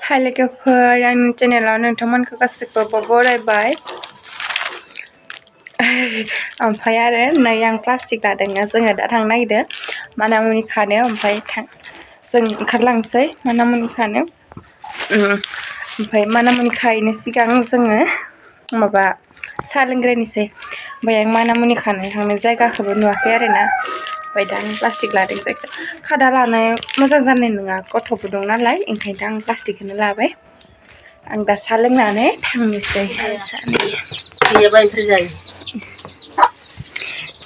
हाय लोगोफोर आंनि चेनेलाव नोंथांमोनखौ गासिखौबो बरायबाय ओमफ्राय आरो नै आं प्लास्टिक लादोंना जोङो दा थांनो नागिरदों मानामुनि खानो ओमफ्राय जों ओंखारलांसै मानामुनि खानो ओमफ्राय मानामुनि खाहैनो सिगां जोङो माबा साहा लोंग्रोनोसै ओमफ्राय आं मानामुनि खानो थांनाय जायगाखौबो नुवाखै आरोना ओमफ्राय दा आं प्लास्टिक लादों जायखिया खादा लानो मोजां जानाय नङा गथ'बो दं नालाय ओंखायनो आं प्लास्टिकखौनो लाबाय आं दा साहा लोंनानै थांनोसै गैयाबा ओंख्रि जायो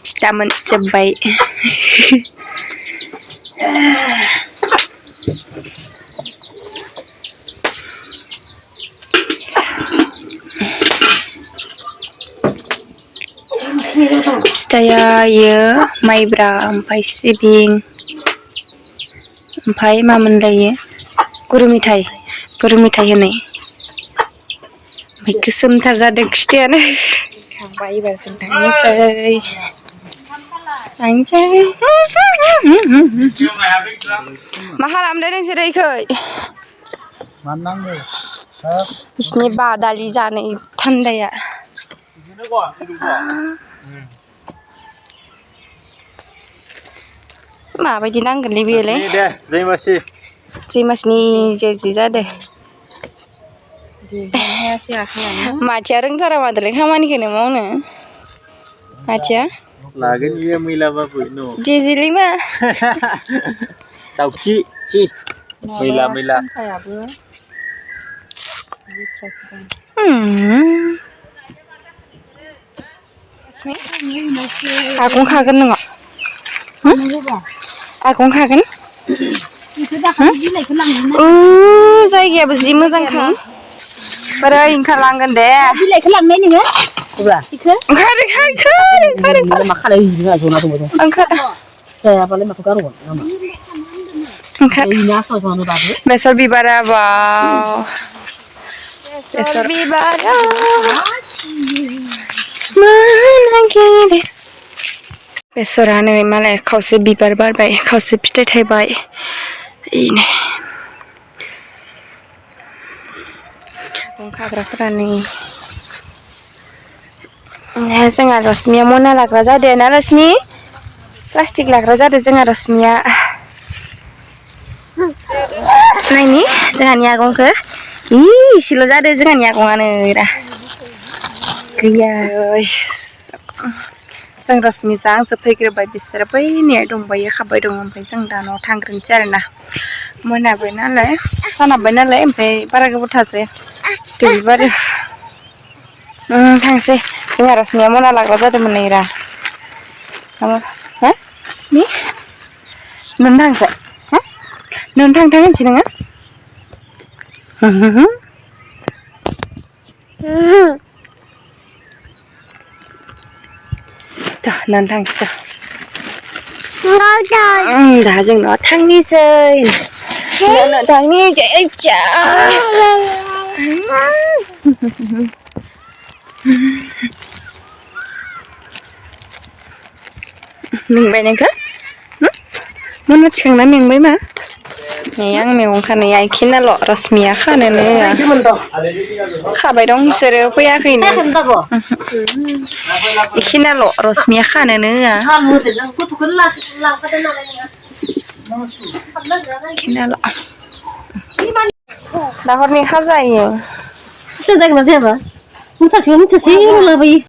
फिथा मोनजोब्बाय फिथाया इयो माइब्रा ओमफ्राय सिबिं ओमफ्राय मा मोनलायो गुर मेथाइ होनाय ओमफ्राय गोसोमथार जादों फिथायानो थांबाय एबार जों थांनोसै मा खालामदों नोंसोरो इखै बिसिनि बादालि जानाय थान्दाया माबायदि नांगोनलै बेयोलाय जैमासिनि जे जादों माथिया रोंथारा मादोलाय खामानिखौनो मावनो माथिया लागोन इयो मैलाबाबो न जेजेलै मा दाउखि सि मैला आगं खागोन नोङो आगं खागोन जायगायाबो जि मोजांखा बोरै ओंखारलांगोन दे बिलाइखौ लांनाय नोङो अब्ला ओंखार मा खालामनो जना दङ जायाबालाय माखौ गारगोन बेसर बिबारा बाव बेसर बिबारा बेसरानो मालाय खावसे बिबार बारबाय खावसे फिथाइ थायबाय इनो खाग्राफोरानो जोंहा रश्मिया मना लाग्रा जादों ना रश्मि प्लास्टिक लाग्रा जादों जोंहा रश्मिया नायनि जोंहानि आगंखौ इसेल' जादों जोंहानि आगङानो गैया जों रश्मिजों आंसो फैग्रोबाय बिसोरो बैनिया दंबायो खाबाय दं ओमफ्राय जों दा न'आव थांग्रोनोसै आरोना मोनाबाय नालाय सानाबबाय नालाय ओमफ्राय बारा गोबाव थाजाया दुब्लिबारि थांसै जोंहा रश्मिया मना लाग्रा जादोंमोन नै रा रश्मि नों थांसै नों थांथां होनसै नोङो नों थांसै दा जोंनाव थांनोसै मेंबाय नोंखो मोना थिखांना मेंबाय मा नै आं मैगं खानाया इखिनाल' रश्मिया खानोनो खाबाय दं बिसोरो फैयाखैनो इखिनाल' रश्मिया खानोनो इखिनाल' दा हरनि खाजा इयो जागोन ना जायाबा मुथासेयाव मुथासे लाबोयो